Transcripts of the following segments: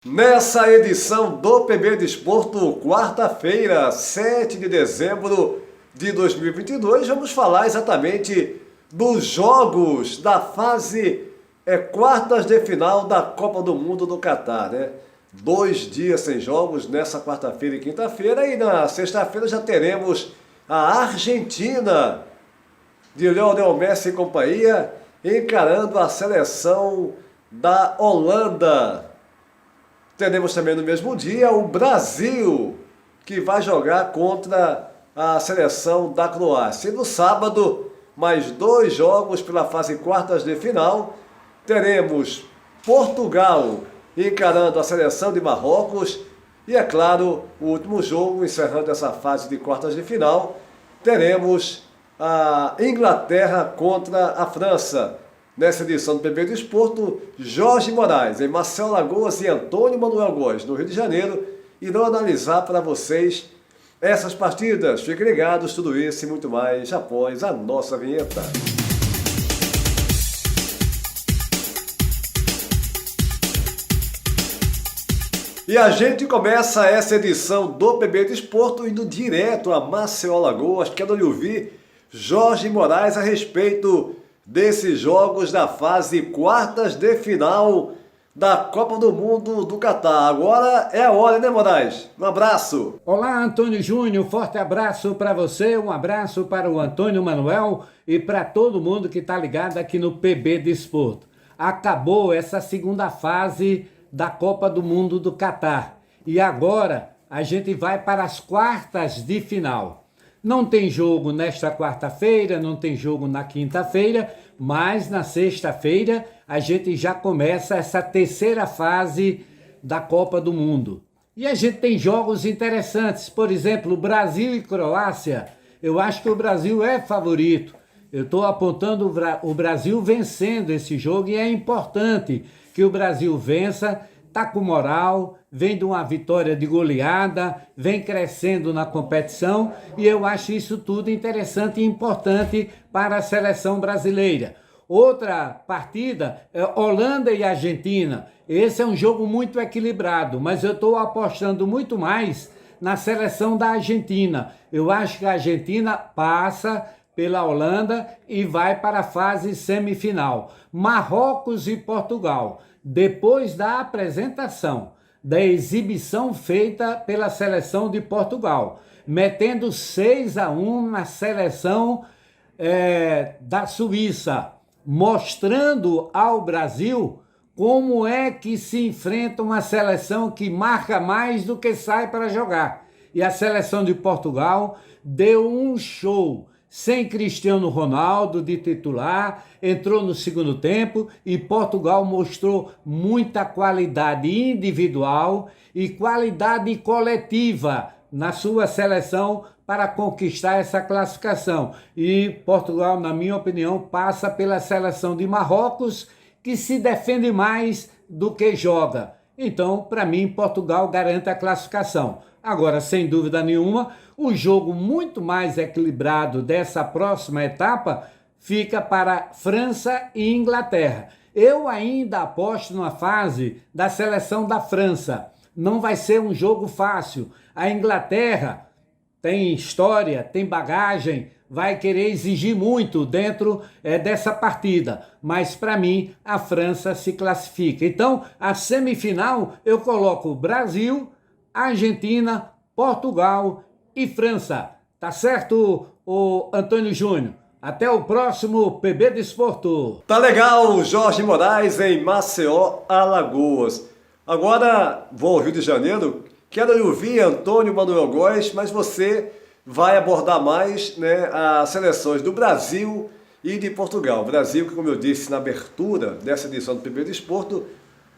Nessa edição do PB Desporto, quarta-feira, 7 de dezembro de 2022, vamos falar exatamente dos jogos da fase quartas de final da Copa do Mundo do Catar, né? 2 dias sem jogos, nessa quarta-feira e quinta-feira, e na sexta-feira já teremos a Argentina de Lionel Messi e companhia encarando a seleção da Holanda. Teremos também no mesmo dia o Brasil, que vai jogar contra a seleção da Croácia. E no sábado, mais 2 jogos pela fase quartas de final. Teremos Portugal encarando a seleção de Marrocos. E, é claro, o último jogo, encerrando essa fase de quartas de final, teremos a Inglaterra contra a França. Nessa edição do PB Desporto, Jorge Moraes, em Marcelo Alagoas e Antônio Manuel Góes, no Rio de Janeiro, irão analisar para vocês essas partidas. Fiquem ligados, tudo isso e muito mais após a nossa vinheta. E a gente começa essa edição do PB Desporto indo direto a Marcelo Alagoas. Quero lhe ouvir Jorge Moraes a respeito desses jogos da fase quartas de final da Copa do Mundo do Catar. Agora é a hora, né, Moraes? Um abraço. Olá, Antônio Júnior, forte abraço para você, um abraço para o Antônio Manuel e para todo mundo que está ligado aqui no PB Desporto. Acabou essa segunda fase da Copa do Mundo do Catar e agora a gente vai para as quartas de final. Não tem jogo nesta quarta-feira, não tem jogo na quinta-feira, mas na sexta-feira a gente já começa essa terceira fase da Copa do Mundo. E a gente tem jogos interessantes, por exemplo, Brasil e Croácia. Eu acho que o Brasil é favorito. Eu estou apontando o Brasil vencendo esse jogo e é importante que o Brasil vença. Está com moral, vem de uma vitória de goleada, vem crescendo na competição e eu acho isso tudo interessante e importante para a seleção brasileira. Outra partida é Holanda e Argentina. Esse é um jogo muito equilibrado, mas eu estou apostando muito mais na seleção da Argentina. Eu acho que a Argentina passa pela Holanda e vai para a fase semifinal. Marrocos e Portugal. Depois da apresentação, da exibição feita pela seleção de Portugal, metendo 6-1 na seleção da Suíça, mostrando ao Brasil como é que se enfrenta uma seleção que marca mais do que sai para jogar. E a seleção de Portugal deu um show. Sem Cristiano Ronaldo de titular, entrou no segundo tempo e Portugal mostrou muita qualidade individual e qualidade coletiva na sua seleção para conquistar essa classificação. E Portugal, na minha opinião, passa pela seleção de Marrocos, que se defende mais do que joga. Então, para mim, Portugal garante a classificação. Agora, sem dúvida nenhuma, o jogo muito mais equilibrado dessa próxima etapa fica para França e Inglaterra. Eu ainda aposto na fase da seleção da França. Não vai ser um jogo fácil. A Inglaterra tem história, tem bagagem, vai querer exigir muito dentro dessa partida. Mas, para mim, a França se classifica. Então, a semifinal eu coloco Brasil, Argentina, Portugal e França. Tá certo, o Antônio Júnior? Até o próximo PB Desporto. Tá legal, Jorge Moraes em Maceió, Alagoas. Agora vou ao Rio de Janeiro. Quero lhe ouvir, Antônio Manuel Góes, mas você vai abordar mais, né, as seleções do Brasil e de Portugal. O Brasil, que, como eu disse na abertura dessa edição do PB Desporto,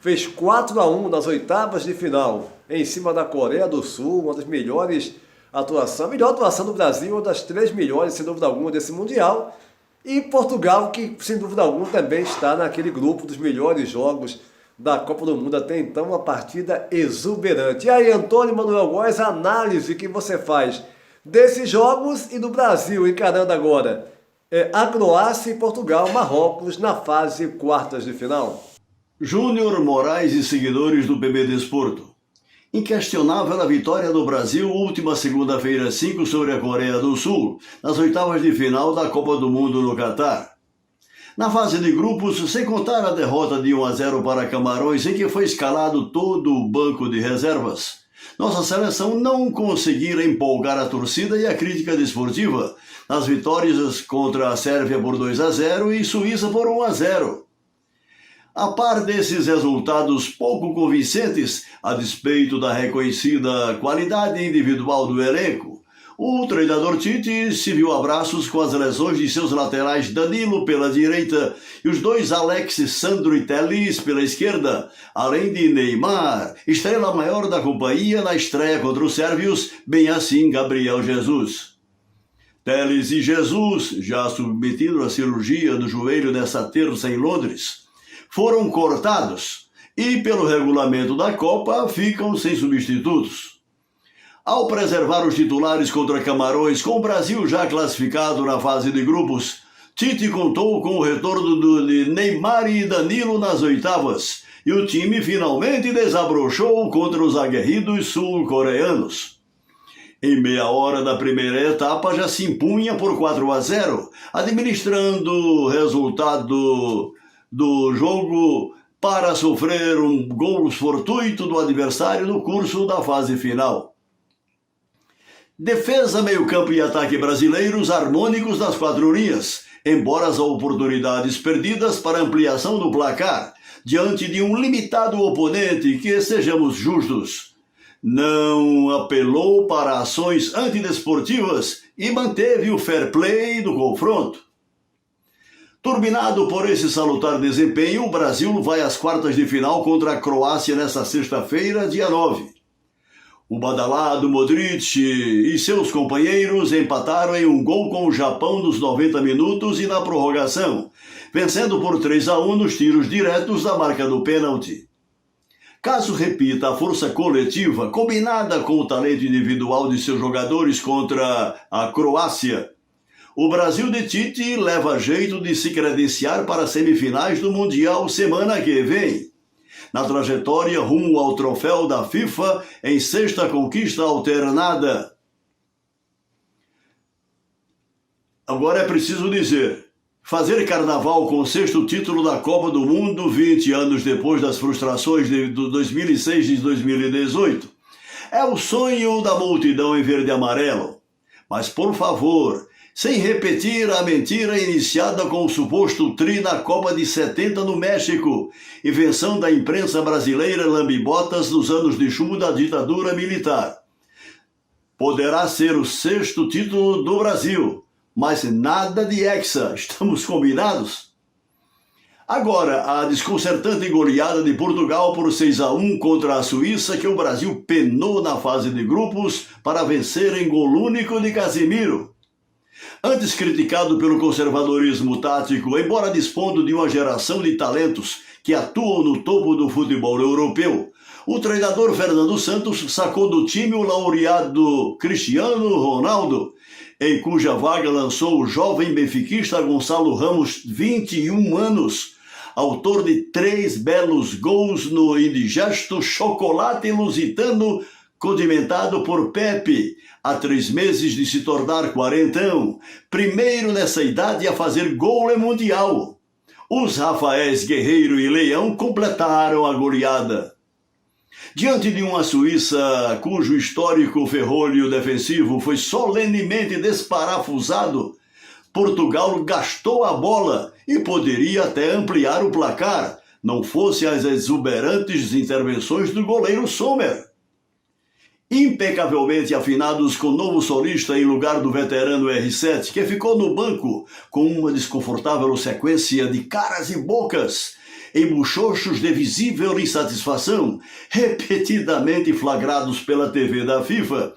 fez 4-1 nas oitavas de final, em cima da Coreia do Sul, uma das melhores atuações, a melhor atuação do Brasil, uma das 3 melhores, sem dúvida alguma, desse Mundial. E Portugal, que sem dúvida alguma também está naquele grupo dos melhores jogos da Copa do Mundo até então, uma partida exuberante. E aí, Antônio Manuel Góes, a análise que você faz desses jogos e do Brasil encarando agora a Croácia e Portugal, Marrocos, na fase quartas de final. Júnior, Moraes e seguidores do PB Desporto. Inquestionável a vitória do Brasil última segunda-feira 5 sobre a Coreia do Sul, nas oitavas de final da Copa do Mundo no Catar. Na fase de grupos, sem contar a derrota de 1-0 para Camarões, em que foi escalado todo o banco de reservas, nossa seleção não conseguira empolgar a torcida e a crítica desportiva nas vitórias contra a Sérvia por 2-0 e Suíça por 1-0. A par desses resultados pouco convincentes, a despeito da reconhecida qualidade individual do elenco, o treinador Tite se viu a braços com as lesões de seus laterais Danilo pela direita e os dois Alex, Sandro e Telles pela esquerda, além de Neymar, estrela maior da companhia na estreia contra os sérvios, bem assim Gabriel Jesus. Telles e Jesus, já submetido à cirurgia do joelho nessa terça em Londres, foram cortados e, pelo regulamento da Copa, ficam sem substitutos. Ao preservar os titulares contra Camarões, com o Brasil já classificado na fase de grupos, Tite contou com o retorno de Neymar e Danilo nas oitavas, e o time finalmente desabrochou contra os aguerridos sul-coreanos. Em meia hora da primeira etapa já se impunha por 4-0, administrando o resultado do jogo para sofrer um gol fortuito do adversário no curso da fase final. Defesa, meio-campo e ataque brasileiros harmônicos nas quatro linhas, embora as oportunidades perdidas para ampliação do placar, diante de um limitado oponente que, sejamos justos, não apelou para ações antidesportivas e manteve o fair play do confronto. Turbinado por esse salutar desempenho, o Brasil vai às quartas de final contra a Croácia nesta sexta-feira, dia 9. O badalado Modric e seus companheiros empataram em um gol com o Japão nos 90 minutos e na prorrogação, vencendo por 3-1 nos tiros diretos da marca do pênalti. Caso repita a força coletiva combinada com o talento individual de seus jogadores contra a Croácia, o Brasil de Tite leva jeito de se credenciar para as semifinais do Mundial semana que vem, na trajetória rumo ao troféu da FIFA em sexta conquista alternada. Agora é preciso dizer, fazer carnaval com o sexto título da Copa do Mundo 20 anos depois das frustrações de 2006 e 2018 é o sonho da multidão em verde e amarelo. Mas, por favor, sem repetir a mentira iniciada com o suposto tri na Copa de 70 no México, invenção da imprensa brasileira lambibotas nos anos de chumbo da ditadura militar. Poderá ser o sexto título do Brasil, mas nada de hexa, estamos combinados? Agora, a desconcertante goleada de Portugal por 6-1 contra a Suíça, que o Brasil penou na fase de grupos para vencer em gol único de Casemiro. Antes criticado pelo conservadorismo tático, embora dispondo de uma geração de talentos que atuam no topo do futebol europeu, o treinador Fernando Santos sacou do time o laureado Cristiano Ronaldo, em cuja vaga lançou o jovem benfiquista Gonçalo Ramos, 21 anos, autor de 3 belos gols no indigesto chocolate lusitano condimentado por Pepe, há 3 meses de se tornar quarentão, primeiro nessa idade a fazer gol em Mundial. Os Rafaéis Guerreiro e Leão completaram a goleada. Diante de uma Suíça cujo histórico ferrolho defensivo foi solenemente desparafusado, Portugal gastou a bola e poderia até ampliar o placar, não fosse as exuberantes intervenções do goleiro Sommer. Impecavelmente afinados com o novo solista em lugar do veterano R7, que ficou no banco com uma desconfortável sequência de caras e bocas, em muxoxos de visível insatisfação, repetidamente flagrados pela TV da FIFA,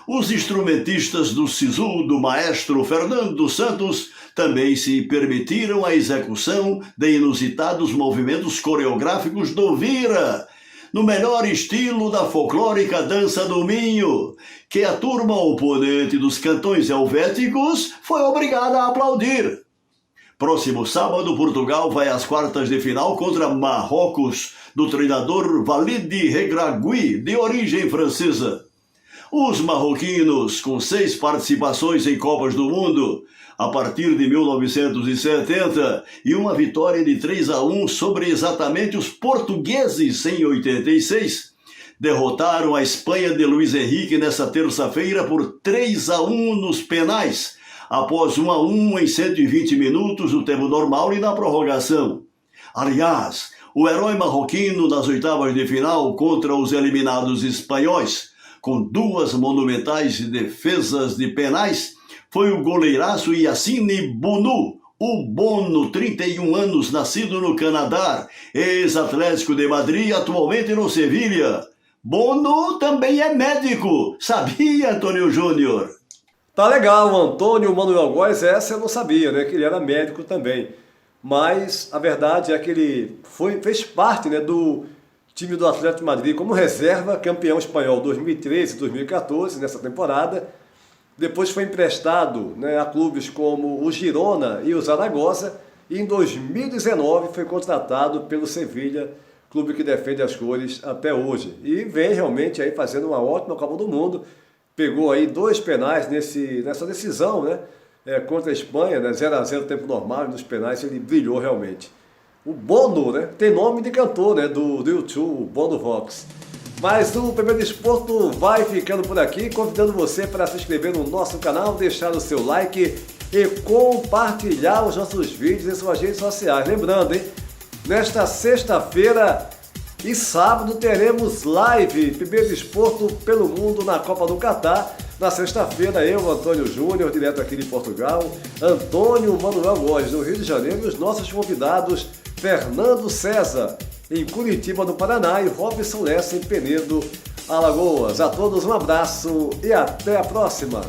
os instrumentistas do SISU do maestro Fernando Santos também se permitiram a execução de inusitados movimentos coreográficos do Vira, no melhor estilo da folclórica dança do Minho, que a turma oponente dos cantões helvéticos foi obrigada a aplaudir. Próximo sábado, Portugal vai às quartas de final contra Marrocos, do treinador Walid Regragui, de origem francesa. Os marroquinos, com 6 participações em Copas do Mundo, a partir de 1970, e uma vitória de 3-1 sobre exatamente os portugueses em 86, derrotaram a Espanha de Luís Henrique nesta terça-feira por 3-1 nos penais, após 1-1 em 120 minutos do tempo normal e na prorrogação. Aliás, o herói marroquino nas oitavas de final contra os eliminados espanhóis, com 2 monumentais defesas de penais, foi o goleiraço Yassine Bounou, o Bono, 31 anos, nascido no Canadá, ex-Atlético de Madrid, atualmente no Sevilha. Bono também é médico, sabia, Antônio Júnior? Tá legal, o Antônio Manuel Góes, essa eu não sabia, né? Que ele era médico também. Mas a verdade é que ele fez parte, né, do time do Atlético de Madrid como reserva, campeão espanhol 2013 e 2014, nessa temporada. Depois foi emprestado, né, a clubes como o Girona e o Zaragoza. E em 2019 foi contratado pelo Sevilha, clube que defende as cores até hoje. E vem realmente aí fazendo uma ótima Copa do Mundo. Pegou aí 2 penais nessa decisão, né? Contra a Espanha, né? 0-0 tempo normal, e nos penais ele brilhou realmente. O Bono, né? Tem nome de cantor, né? Do YouTube, o Bono Vox. Mas o PB Desporto vai ficando por aqui, convidando você para se inscrever no nosso canal, deixar o seu like e compartilhar os nossos vídeos em suas redes sociais. Lembrando, hein? Nesta sexta-feira e sábado teremos live PB Desporto pelo mundo na Copa do Catar. Na sexta-feira eu, Antônio Júnior, direto aqui de Portugal, Antônio Manuel Góes, no Rio de Janeiro, e os nossos convidados Fernando César, em Curitiba, no Paraná, e Robson Lessa, em Penedo, Alagoas. A todos um abraço e até a próxima!